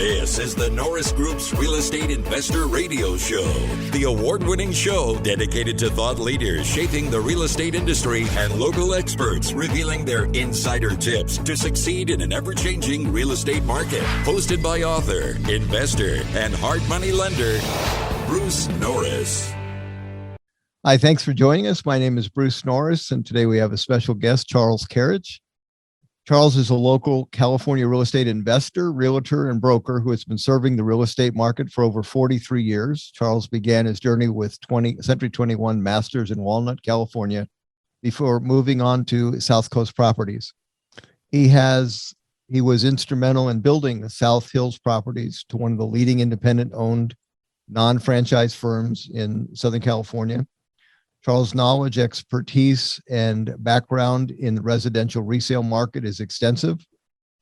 This is the Norris Group's Real Estate Investor Radio Show, the award-winning show dedicated to thought leaders shaping the real estate industry and local experts revealing their insider tips to succeed in an ever-changing real estate market. Hosted by author, investor, and hard money lender, Bruce Norris. Hi, thanks for joining us. My name is Bruce Norris, and today we have a special guest, Charles Karich. Charles is a local California real estate investor, realtor, and broker who has been serving the real estate market for over 43 years. Charles began his journey with Century 21 Masters in Walnut, California, before moving on to South Coast Properties. He was instrumental in building the South Hills Properties to one of the leading independent-owned non-franchise firms in Southern California. Charles' knowledge, expertise, and background in the residential resale market is extensive.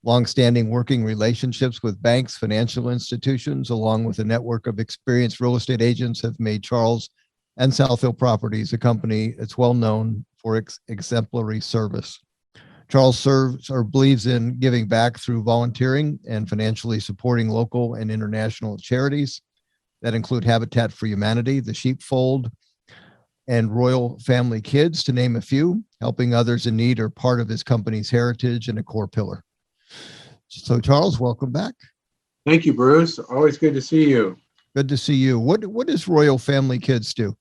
Long-standing working relationships with banks, financial institutions, along with a network of experienced real estate agents have made Charles and South Hill Properties a company that's well known for exemplary service. Charles serves or believes in giving back through volunteering and financially supporting local and international charities that include Habitat for Humanity, the Sheepfold, and Royal Family Kids, to name a few. Helping others in need are part of his company's heritage and a core pillar. So Charles, welcome back. Thank you, Bruce. Always good to see you. Good to see you. What does Royal Family Kids do?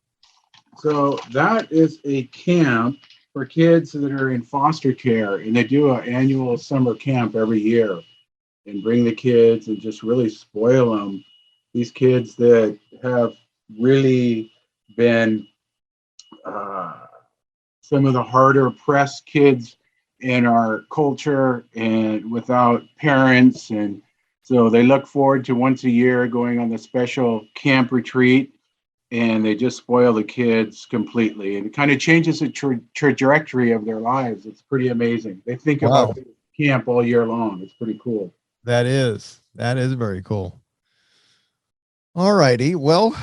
So that is a camp for kids that are in foster care, and they do an annual summer camp every year and bring the kids and just really spoil them. These kids that have really been some of the harder pressed kids in our culture and without parents. And so they look forward to once a year going on the special camp retreat, and they just spoil the kids completely. And it kind of changes the trajectory of their lives. It's pretty amazing. They think about camp all year long. It's pretty cool. That is very cool. All righty. Well,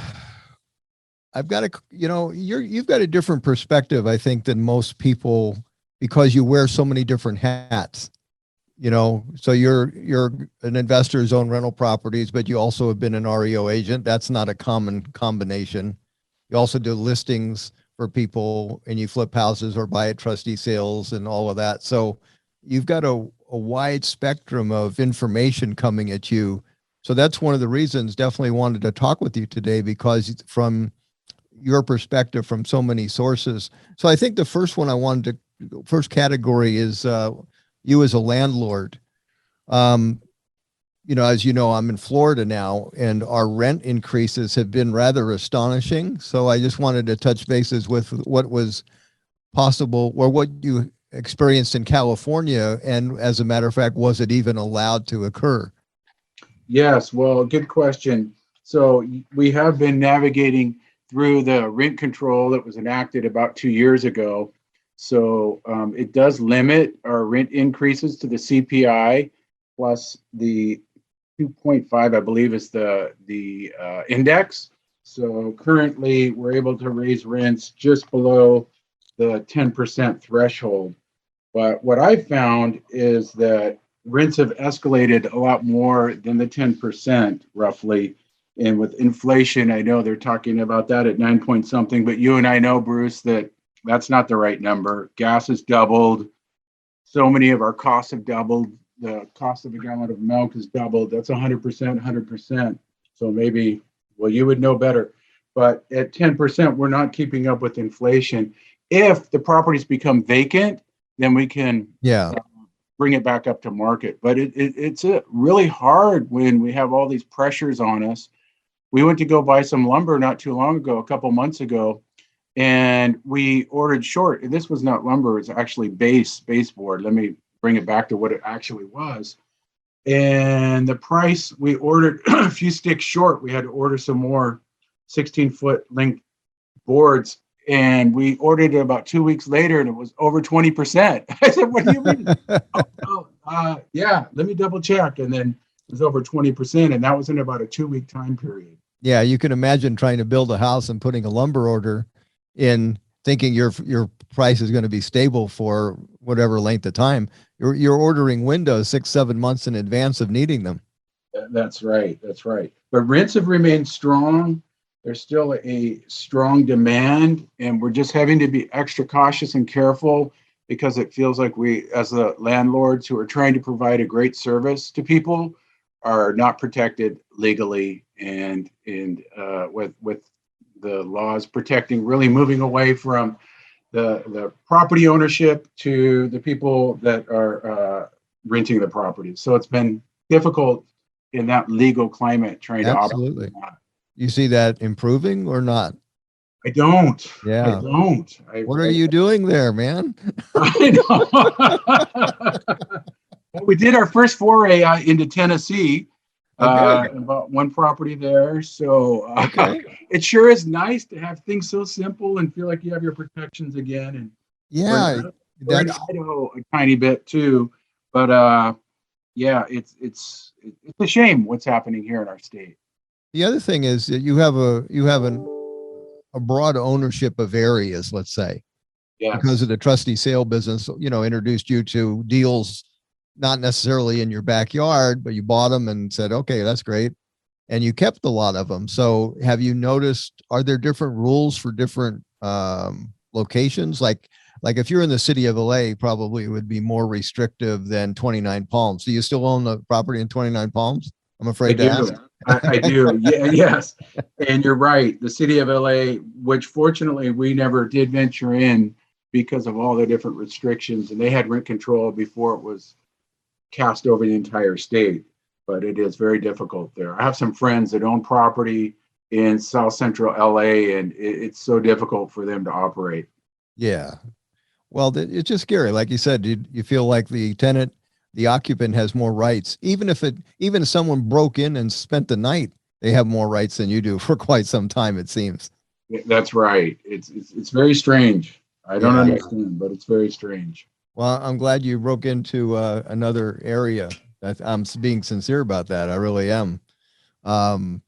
I've got you've got a different perspective, I think, than most people, because you wear so many different hats, so you're an investor who's owned rental properties, but you also have been an REO agent. That's not a common combination. You also do listings for people, and you flip houses or buy at trustee sales and all of that. So you've got a wide spectrum of information coming at you. So that's one of the reasons definitely wanted to talk with you today, because from your perspective from so many sources. So I think the first category is you as a landlord. As you know, I'm in Florida now, and our rent increases have been rather astonishing. So I just wanted to touch bases with what was possible, or what you experienced in California. And as a matter of fact, was it even allowed to occur? Yes, well, good question. So we have been navigating through the rent control that was enacted about 2 years ago. So it does limit our rent increases to the CPI plus the 2.5, I believe, is the index. So currently we're able to raise rents just below the 10% threshold. But what I found is that rents have escalated a lot more than the 10% roughly. And with inflation, I know they're talking about that at 9 point something, but you and I know, Bruce, that that's not the right number. Gas has doubled. So many of our costs have doubled. The cost of a gallon of milk has doubled. That's 100%. So maybe, well, you would know better. But at 10%, we're not keeping up with inflation. If the properties become vacant, then we can bring it back up to market. But it's really hard when we have all these pressures on us. We went to go buy some lumber not too long ago, a couple months ago, and we ordered short. And this was not lumber, it's actually baseboard. Let me bring it back to what it actually was. And the price, we ordered a few sticks short. We had to order some more 16-foot length boards, and we ordered it about 2 weeks later, and it was over 20%. I said, what do you mean? Yeah, let me double check. And then it was over 20%, and that was in about a 2-week time period. Yeah, you can imagine trying to build a house and putting a lumber order in, thinking your price is going to be stable for whatever length of time. You're ordering windows 6-7 months in advance of needing them. That's right. That's right. But rents have remained strong. There's still a strong demand, and we're just having to be extra cautious and careful because it feels like we, as the landlords who are trying to provide a great service to people, are not protected legally, and with the laws protecting, really moving away from the property ownership to the people that are renting the property. So it's been difficult in that legal climate trying to operate. Absolutely. You see that improving or not? I don't. I Yeah. don't. What are you doing there, man? I know. We did our first foray into Tennessee, Okay. about one property there. So Okay. it sure is nice to have things so simple and feel like you have your protections again. And Yeah, we're in that's Idaho a tiny bit too, but yeah, it's a shame what's happening here in our state. the other thing is that you have a broad ownership of areas, let's say, because Yes, of the trustee sale business, introduced you to deals not necessarily in your backyard, but you bought them and said, okay, that's great. And you kept a lot of them. So have you noticed, are there different rules for different locations? Like if you're in the city of LA, probably it would be more restrictive than 29 Palms. Do you still own the property in 29 Palms? I'm I afraid to do. ask. I do. Yeah, yes. And you're right. The city of LA, which fortunately we never did venture in because of all the different restrictions, and they had rent control before it was cast over the entire state. But it is very difficult there. I have some friends that own property in South Central LA, and it's so difficult for them to operate. Yeah. Well, it's just scary. Like you said, you feel like the occupant has more rights. Even if someone broke in and spent the night, they have more rights than you do for quite some time, it seems. That's right. It's very strange. I don't Yeah. understand, but it's very strange. Well, I'm glad you broke into another area. I'm being sincere about that. I really am. Um,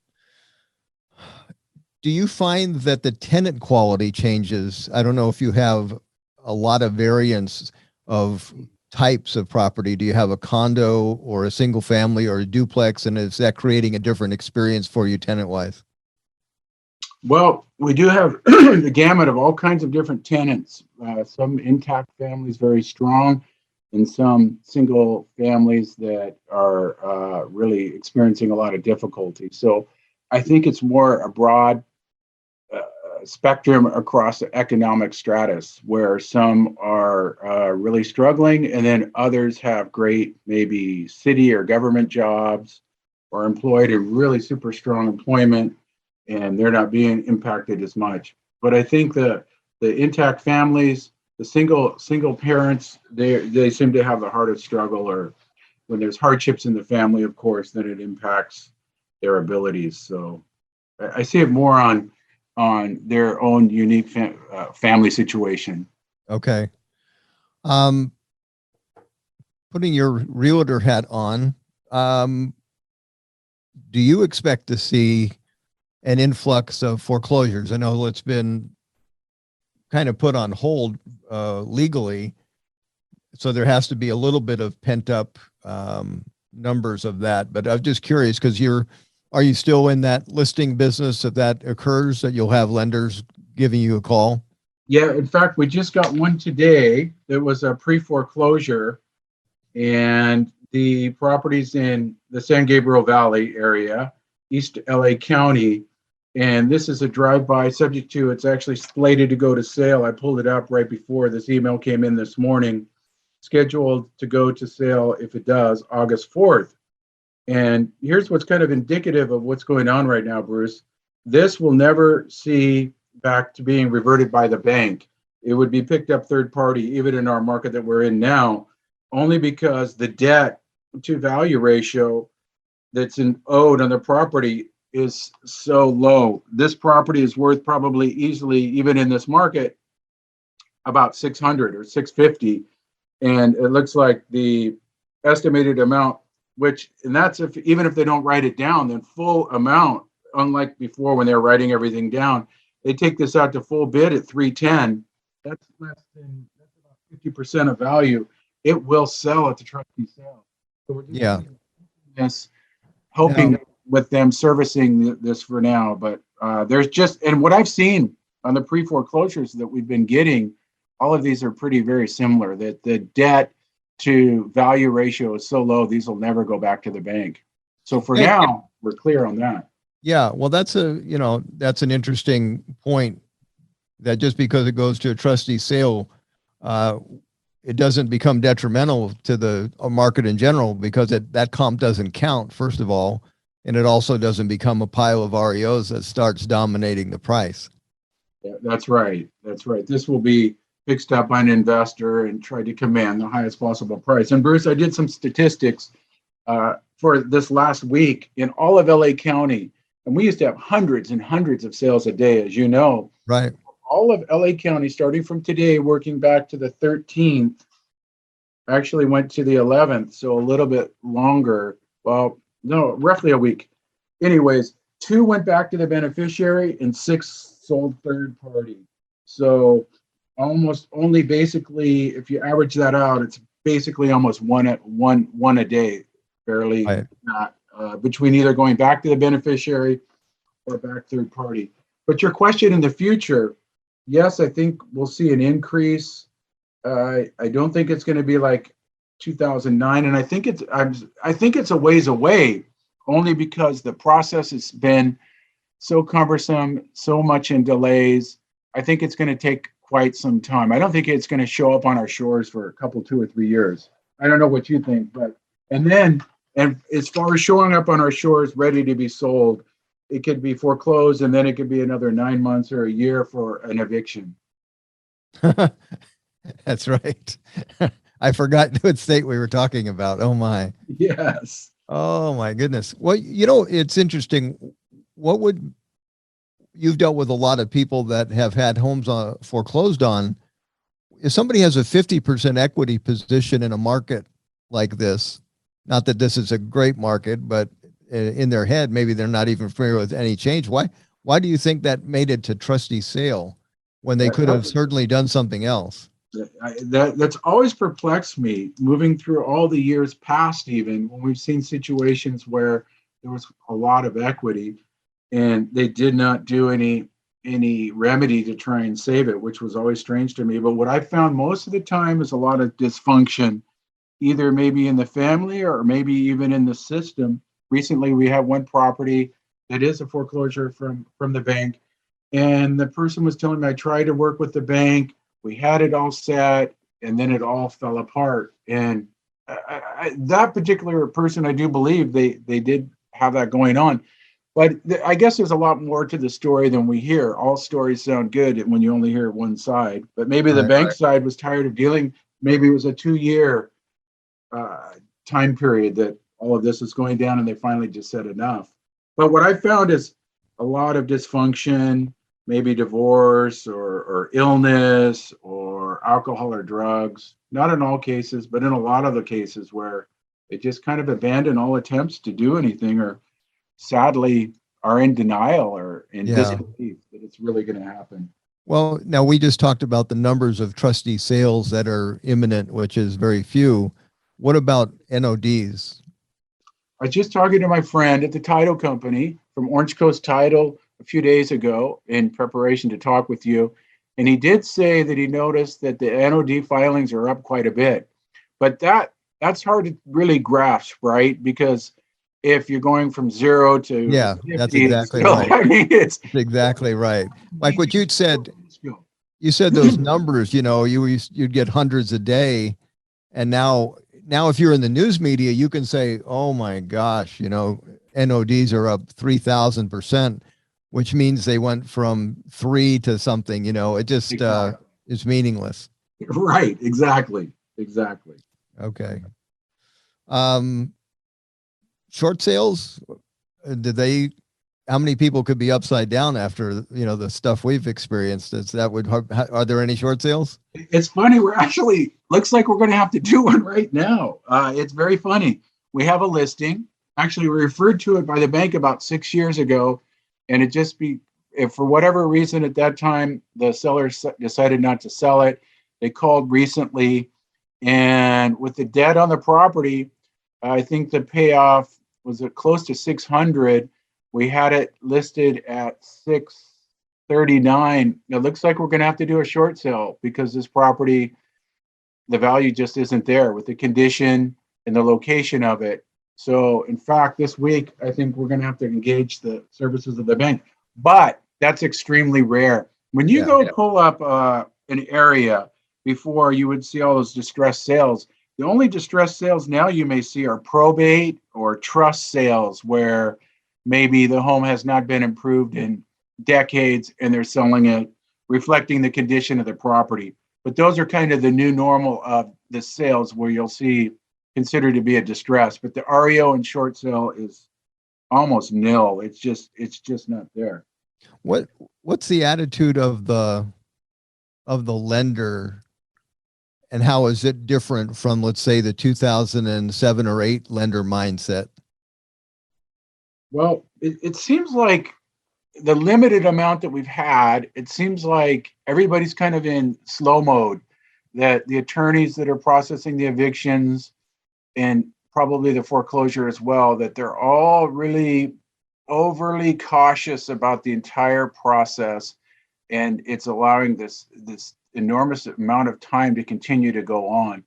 do you find that the tenant quality changes? I don't know if you have a lot of variance of types of property. Do you have a condo or a single family or a duplex? And is that creating a different experience for you tenant wise? Well, we do have the gamut of all kinds of different tenants. Some intact families very strong, and some single families that are really experiencing a lot of difficulty. So I think it's more a broad uh, spectrum across the economic stratus, where some are really struggling, and then others have great, maybe city or government jobs, or employed in really super strong employment, and they're not being impacted as much. But I think the intact families, the single parents, they seem to have the hardest struggle, or when there's hardships in the family, of course, then it impacts their abilities. So I see it more on their own unique family situation. Okay. Um, putting your realtor hat on, um, do you expect to see an influx of foreclosures? I know it's been kind of put on hold legally, so there has to be a little bit of pent up numbers of that. But I'm just curious because are you still in that listing business if that occurs, that you'll have lenders giving you a call? Yeah, in fact, we just got one today. There was a pre-foreclosure, and the properties in the San Gabriel Valley area, East LA County. And this is a drive-by subject to, it's actually slated to go to sale. I pulled it up right before this email came in this morning, scheduled to go to sale, if it does, August 4th. And here's what's kind of indicative of what's going on right now, Bruce. This will never see back to being reverted by the bank. It would be picked up third party, even in our market that we're in now, only because the debt to value ratio that's owed on the property is so low. This property is worth probably easily, even in this market, about 600 or 650. And it looks like the estimated amount, and that's if even if they don't write it down, then full amount, unlike before when they're writing everything down, they take this out to full bid at 310. That's about 50% of value. It will sell at the trustee sale. So we're just Yeah. seeing this hoping Now, with them servicing this for now. But there's just, and what I've seen on the pre-foreclosures that we've been getting, all of these are pretty very similar, that the debt to value ratio is so low, these will never go back to the bank. So for yeah, now, we're clear on that. yeah, well, that's that's an interesting point, that just because it goes to a trustee sale, uh, it doesn't become detrimental to the market in general, because that comp doesn't count, first of all, and it also doesn't become a pile of REOs that starts dominating the price. Yeah, that's right. That's right. This will be fixed up by an investor and try to command the highest possible price. And Bruce, I did some statistics for this last week in all of LA County, and we used to have hundreds and hundreds of sales a day, as you know. Right. All of LA County, starting from today, working back to the 13th, actually went to the 11th, so a little bit longer. Well, no, roughly a week. Anyways, 2 went back to the beneficiary and 6 sold third party. So almost only, basically, if you average that out, it's basically almost one a day, barely, Right. not between either going back to the beneficiary or back third party. But your question in the future, yes, I think we'll see an increase. I don't think it's going to be like 2009, and I think it's a ways away, only because the process has been so cumbersome, so much in delays. I think it's going to take quite some time. I don't think it's going to show up on our shores for a couple, 2 or 3 years. I don't know what you think, but and as far as showing up on our shores ready to be sold, it could be foreclosed, and then it could be another 9 months or a year for an eviction. That's right. I forgot what state we were talking about. Oh my. Yes. Oh my goodness. Well, it's interesting. You've dealt with a lot of people that have had homes foreclosed on. If somebody has a 50% equity position in a market like this, not that this is a great market, but in their head, maybe they're not even familiar with any change. Why do you think that made it to trustee sale when they could have certainly done something else? That's always perplexed me, moving through all the years past, even when we've seen situations where there was a lot of equity and they did not do any remedy to try and save it, which was always strange to me. But what I found most of the time is a lot of dysfunction, either maybe in the family or maybe even in the system. Recently, we have one property that is a foreclosure from the bank, and the person was telling me, I tried to work with the bank, we had it all set, and then it all fell apart. And that particular person, I do believe they did have that going on. But I guess there's a lot more to the story than we hear. All stories sound good when you only hear one side. But maybe the bank side was tired of dealing. Maybe it was a 2-year time period that all of this was going down, and they finally just said enough. But what I found is a lot of dysfunction, maybe divorce or illness or alcohol or drugs. Not in all cases, but in a lot of the cases where they just kind of abandon all attempts to do anything, or sadly are in denial or in disbelief that it's really going to happen. Well, now we just talked about the numbers of trustee sales that are imminent, which is very few. What about NODs? I was just talking to my friend at the title company from Orange Coast Title a few days ago in preparation to talk with you. And he did say that he noticed that the NOD filings are up quite a bit. But that's hard to really grasp, right? Because if you're going from 0 to 50, that's exactly right. I mean, it's exactly right. Like what you'd said, you said those numbers, you'd get hundreds a day. And now if you're in the news media, you can say, oh my gosh, NODs are up 3,000%, which means they went from 3 to something, it just is meaningless. Right. Exactly. Okay. Short sales, how many people could be upside down after, the stuff we've experienced? Are there any short sales? It's funny. Looks like we're going to have to do one right now. It's very funny. We have a listing. Actually, we referred to it by the bank about 6 years ago, and if for whatever reason at that time, the seller decided not to sell it. They called recently, and with the debt on the property, I think the payoff was it close to 600. We had it listed at 639. It looks like we're going to have to do a short sale because this property, the value just isn't there with the condition and the location of it. So in fact, this week, I think we're going to have to engage the services of the bank, but that's extremely rare. When you go pull up an area before, you would see all those distressed sales. The only distressed sales now you may see are probate or trust sales where maybe the home has not been improved in decades and they're selling it, reflecting the condition of the property. But those are kind of the new normal of the sales where you'll see considered to be a distress. But the REO and short sale is almost nil. It's just not there. What's the attitude of the lender, and how is it different from, let's say, the 2007 or 8 lender mindset? Well, it seems like the limited amount that we've had, it seems like everybody's kind of in slow mode, that the attorneys that are processing the evictions and probably the foreclosure as well, that they're all really overly cautious about the entire process. And it's allowing this enormous amount of time to continue to go on.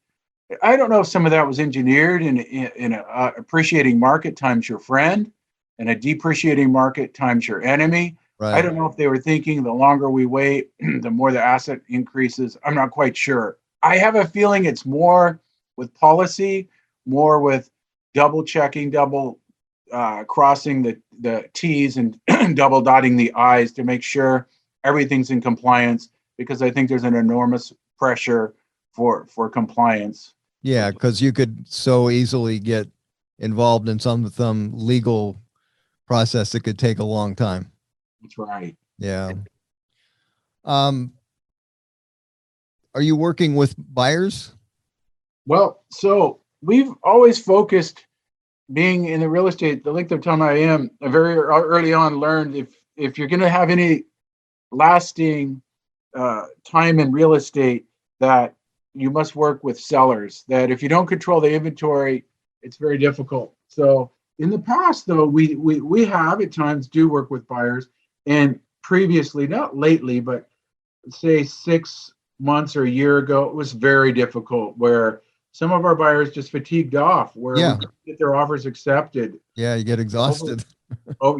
I don't know if some of that was engineered in a appreciating market times your friend and a depreciating market times your enemy. Right. I don't know if they were thinking the longer we wait, the more the asset increases. I'm not quite sure. I have a feeling it's more with policy, more with double checking, double crossing the T's and double dotting the I's to make sure everything's in compliance, because I think there's an enormous pressure for compliance. Yeah, because you could so easily get involved in some legal process that could take a long time. That's right. Yeah. Are you working with buyers? Well, so we've always focused, being in the real estate, the length of time I am, I very early on learned if you're going to have any lasting time in real estate, that you must work with sellers, that if you don't control the inventory, it's very difficult. So in the past, though, we have at times do work with buyers, and previously, not lately, but say 6 months or a year ago, it was very difficult where some of our buyers just fatigued off, where we couldn't get their offers accepted. Yeah, you get exhausted.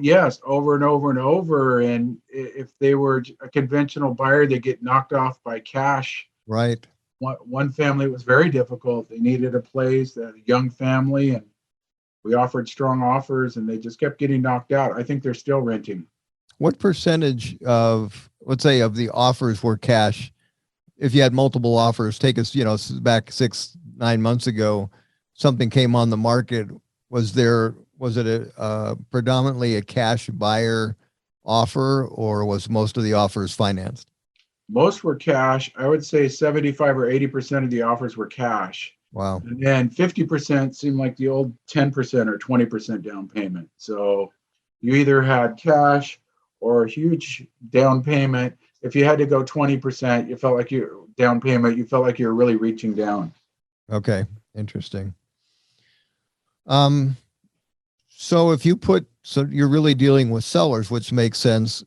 Yes, over and over and over. And if they were a conventional buyer, they get knocked off by cash. Right. One family, it was very difficult. They needed a place, a young family, and we offered strong offers, and they just kept getting knocked out. I think they're still renting. What percentage of, let's say, of the offers were cash? If you had multiple offers, take us, back 6-9 months ago, something came on the market. Was it predominantly a cash buyer offer, or was most of the offers financed? Most were cash. I would say 75 or 80% of the offers were cash. Wow. And then 50% seemed like the old 10% or 20% down payment. So you either had cash or a huge down payment. If you had to go 20%, you felt like your down payment, you felt like you were really reaching down. Okay. Interesting. So you're really dealing with sellers, which makes sense.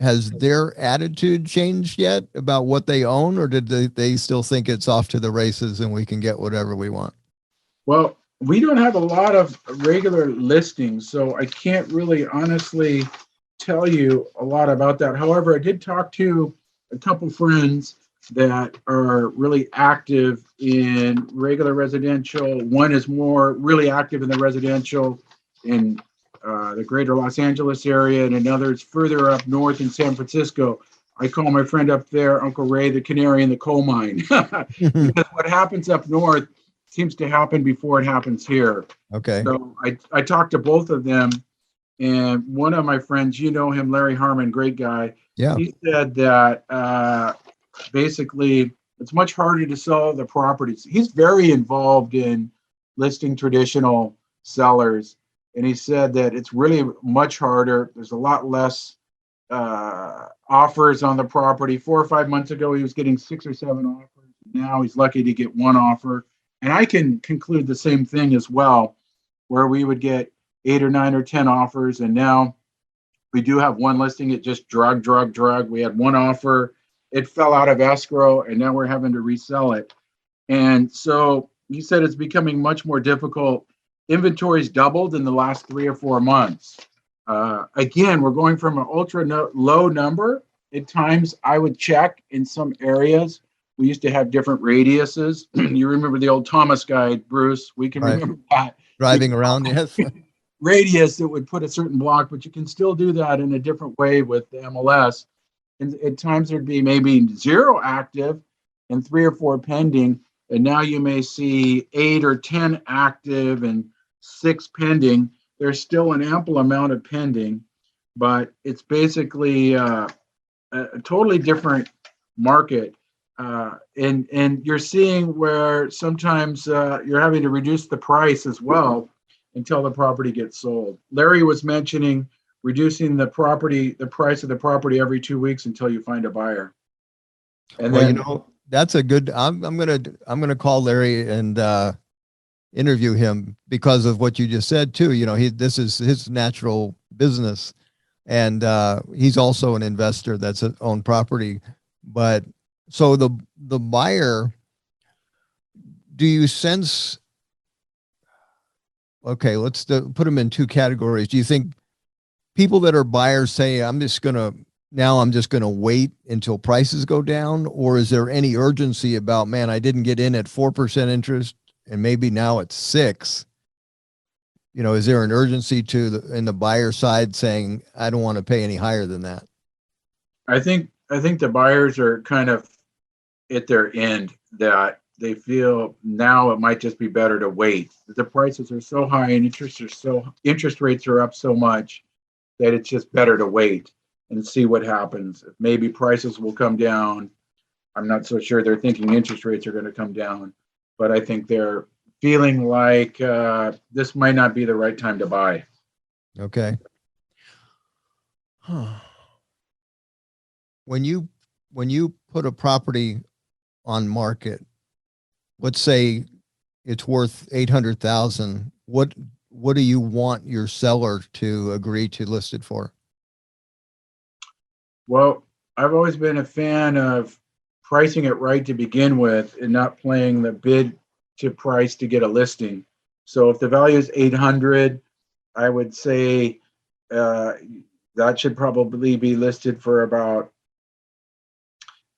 Has their attitude changed yet about what they own, or did they still think it's off to the races and we can get whatever we want? Well, we don't have a lot of regular listings, so I can't really honestly tell you a lot about that. However, I did talk to a couple friends that are really active in regular residential. One is more really active in the residential in the greater Los Angeles area, and another is further up north in San Francisco. I call my friend up there Uncle Ray, the canary in the coal mine. Because what happens up north seems to happen before it happens here. Okay. So I talked to both of them, and one of my friends, him, Larry Harmon, great guy. Yeah. He said that basically it's much harder to sell the properties. He's very involved in listing traditional sellers. And he said that it's really much harder. There's a lot less offers on the property. 4 or 5 months ago, he was getting 6 or 7 offers. Now he's lucky to get 1 offer. And I can conclude the same thing as well. where we would get 8 or 9 or 10 offers. And now we do have one listing. It just drug. We had one offer. It fell out of escrow, and now we're having to resell it. And so he said it's becoming much more difficult. Inventory's doubled in the last 3 or 4 months. Again, we're going from an low number. At times, I would check in some areas. We used to have different radiuses. You remember the old Thomas guide, Bruce? We can remember that. Driving around, yes. Radius that would put a certain block, but you can still do that in a different way with the MLS. And at times there'd be maybe 0 active and 3 or 4 pending. And now you may see 8 or 10 active and 6 pending. There's still an ample amount of pending, but it's basically a totally different market. And you're seeing where sometimes you're having to reduce the price as well until the property gets sold. Larry was mentioning reducing the price of the property every 2 weeks until you find a buyer. And well, then, that's a good. I'm gonna call Larry and interview him because of what you just said too. This is his natural business, and he's also an investor that's own property. But so the buyer, do you sense? Okay, let's put them in 2 categories. Do you think people that are buyers say, I'm just going to wait until prices go down? Or is there any urgency about, man, I didn't get in at 4% interest and maybe now it's 6? Is there an urgency in the buyer side saying, I don't want to pay any higher than that? I think the buyers are kind of at their end, that they feel now it might just be better to wait. The prices are so high and interest rates are up so much that it's just better to wait and see what happens. Maybe prices will come down. I'm not so sure they're thinking interest rates are going to come down, but I think they're feeling like this might not be the right time to buy. Okay. When you put a property on market, let's say it's worth 800,000, what do you want your seller to agree to list it for? Well, I've always been a fan of pricing it right to begin with and not playing the bid to price to get a listing. So if the value is 800, I would say that should probably be listed for about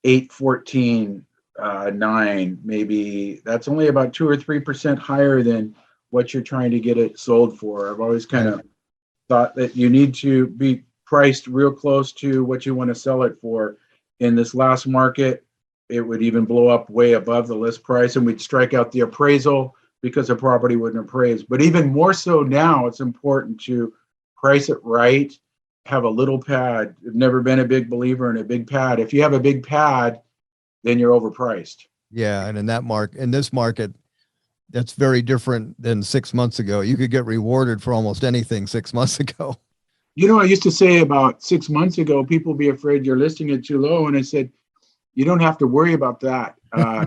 814, 9, maybe. That's only about 2 or 3% higher than what you're trying to get it sold for. I've always kind of thought that you need to be priced real close to what you want to sell it for. In this last market, it would even blow up way above the list price, and we'd strike out the appraisal because the property wouldn't appraise. But even more so now, it's important to price it right, have a little pad. I've never been a big believer in a big pad. If you have a big pad, then you're overpriced. Yeah, and in this market, that's very different than 6 months ago. You could get rewarded for almost anything 6 months ago. I used to say about 6 months ago, people be afraid you're listing it too low. And I said, you don't have to worry about that.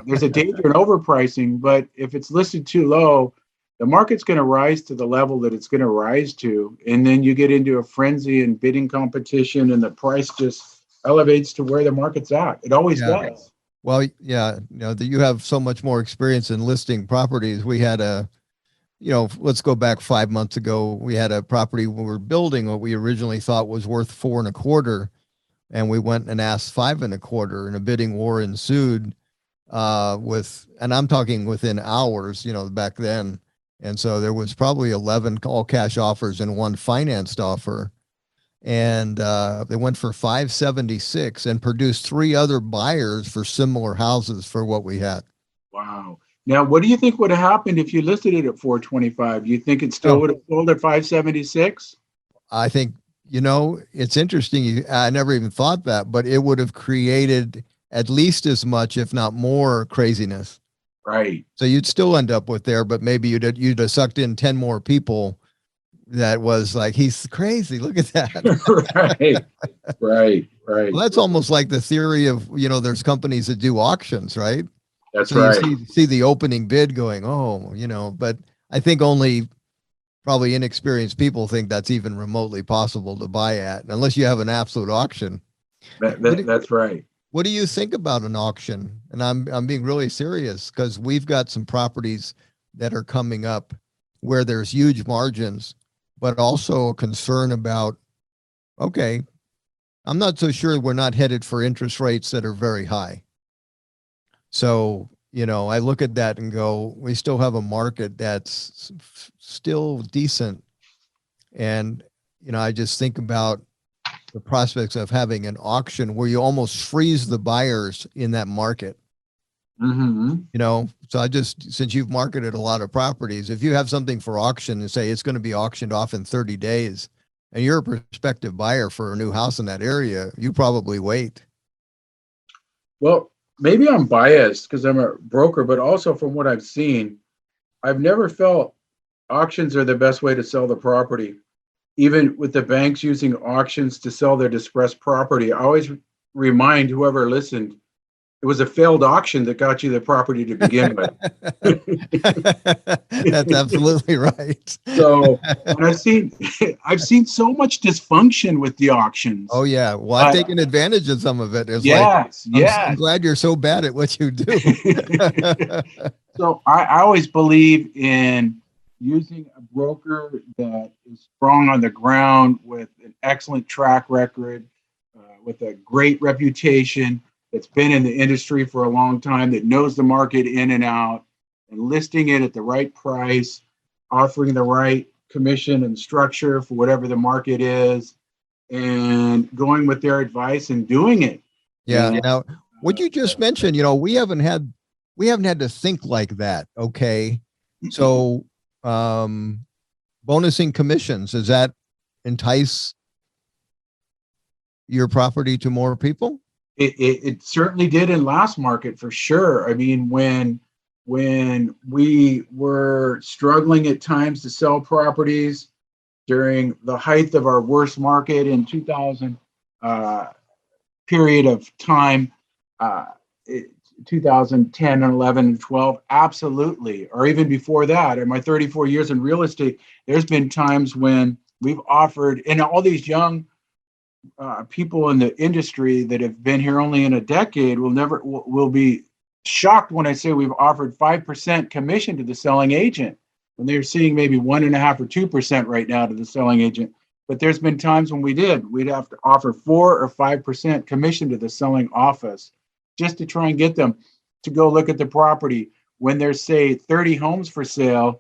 There's a danger in overpricing, but if it's listed too low, the market's going to rise to the level that it's going to rise to. And then you get into a frenzy and bidding competition, and the price just elevates to where the market's at. It always does. Well, yeah, you have so much more experience in listing properties. We had let's go back 5 months ago. We had a property we were building what we originally thought was worth 4.25. And we went and asked 5.25, and a bidding war ensued and I'm talking within hours, back then. And so there was probably 11 all cash offers and 1 financed offer. And they went for 576 and produced 3 other buyers for similar houses for what we had. Wow. Now, what do you think would have happened if you listed it at 425? Do you think it still would have sold at 576? I think, it's interesting. I never even thought that, but it would have created at least as much, if not more, craziness. Right. So you'd still end up with there, but maybe you'd have sucked in 10 more people. That was like, he's crazy. Look at that. Right. Well, that's almost like the theory of, there's companies that do auctions, right? That's right. You see the opening bid going, but I think only probably inexperienced people think that's even remotely possible to buy at, unless you have an absolute auction. That's right. What do you think about an auction? And I'm being really serious, because we've got some properties that are coming up where there's huge margins, but also a concern about, okay, I'm not so sure we're not headed for interest rates that are very high. So, I look at that and go, we still have a market that's still decent. And, I just think about the prospects of having an auction where you almost freeze the buyers in that market. Mm-hmm. So since you've marketed a lot of properties, if you have something for auction and say it's going to be auctioned off in 30 days and you're a prospective buyer for a new house in that area, you probably wait. Well, maybe I'm biased because I'm a broker, but also from what I've seen, I've never felt auctions are the best way to sell the property. Even with the banks using auctions to sell their distressed property, I always remind whoever listened, it was a failed auction that got you the property to begin with. That's absolutely right. So, and I've seen so much dysfunction with the auctions. Oh yeah. Well, I've taken advantage of some of it. It's yes, like, yes. I'm glad you're so bad at what you do. So I always believe in using a broker that is strong on the ground with an excellent track record, with a great reputation, that's been in the industry for a long time, that knows the market in and out, and listing it at the right price, offering the right commission and structure for whatever the market is, and going with their advice and doing it. Yeah. And, Now, what you just mentioned, we haven't had to think like that. Okay. So, bonusing commissions, does that entice your property to more people? It certainly did in last market for sure. I mean, when we were struggling at times to sell properties during the height of our worst market in 2000 period of time, 2010 and 11 and 12, absolutely. Or even before that, in my 34 years in real estate, there's been times when we've offered, and all these young people in the industry that have been here only in a decade will be shocked when I say we've offered 5% commission to the selling agent when they're seeing maybe 1.5% or 2% right now to the selling agent. But there's been times when we'd have to offer 4 or 5% commission to the selling office just to try and get them to go look at the property. When there's, say, 30 homes for sale,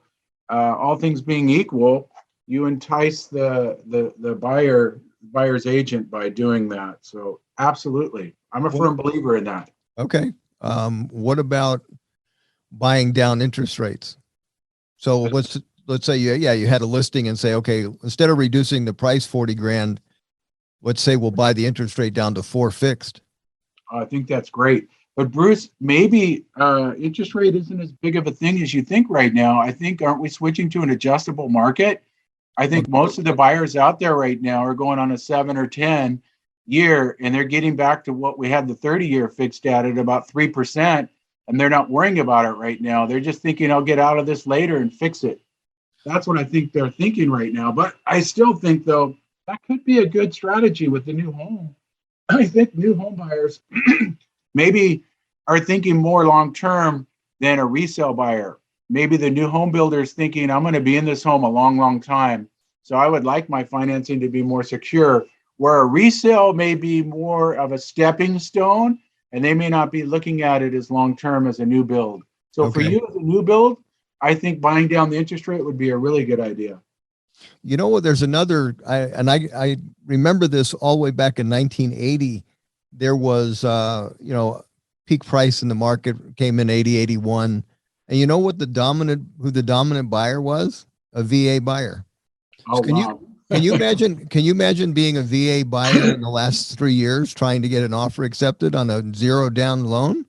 all things being equal, you entice the buyer's agent by doing that. So absolutely, I'm a firm believer in that. Okay. What about buying down interest rates? So let's say you had a listing and say, okay, instead of reducing the price 40 grand, let's say we'll buy the interest rate down to 4 fixed. I think that's great. But Bruce, maybe interest rate isn't as big of a thing as you think right now. I think, aren't we switching to an adjustable market? I think most of the buyers out there right now are going on a 7 or 10 year, and they're getting back to what we had the 30-year fixed at about 3%, and they're not worrying about it right now. They're just thinking, I'll get out of this later and fix it. That's what I think they're thinking right now. But I still think, though, that could be a good strategy with the new home. I think new home buyers maybe are thinking more long-term than a resale buyer. Maybe the new home builder is thinking, I'm going to be in this home a long, long time. So I would like my financing to be more secure, where a resale may be more of a stepping stone, and they may not be looking at it as long-term as a new build. So for you as a new build, I think buying down the interest rate would be a really good idea. You know what? There's another, I remember this all the way back in 1980. There was, peak price in the market came in 80, 81. And you know what who the dominant buyer was? A VA buyer. Oh, So can you imagine being a VA buyer in the last 3 years trying to get an offer accepted on a 0 down loan?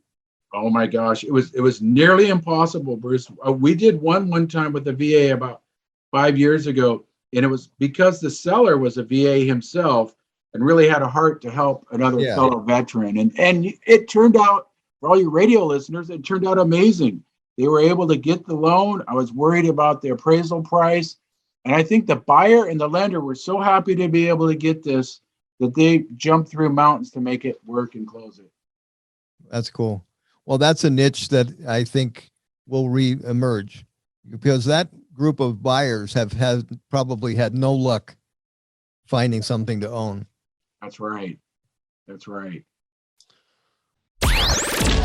Oh my gosh, it was nearly impossible, Bruce. We did one time with the VA about 5 years ago, and it was because the seller was a VA himself and really had a heart to help another fellow veteran. And it turned out, for all your radio listeners, it turned out amazing. They were able to get the loan. I was worried about the appraisal price. And I think the buyer and the lender were so happy to be able to get this that they jumped through mountains to make it work and close it. That's cool. Well, that's a niche that I think will re-emerge, because that group of buyers have probably had no luck finding something to own. That's right. That's right.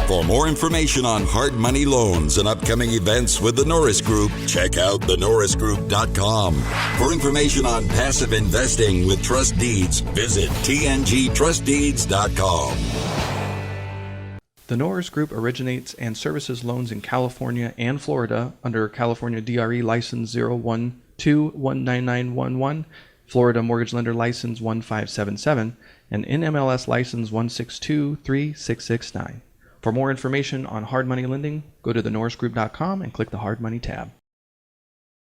For more information on hard money loans and upcoming events with the Norris Group, check out thenorrisgroup.com. For information on passive investing with trust deeds, visit tngtrustdeeds.com. The Norris Group originates and services loans in California and Florida under California DRE License 012-19911, Florida Mortgage Lender License 1577, and NMLS License 1623669. For more information on hard money lending, go to thenorrisgroup.com and click the Hard Money tab.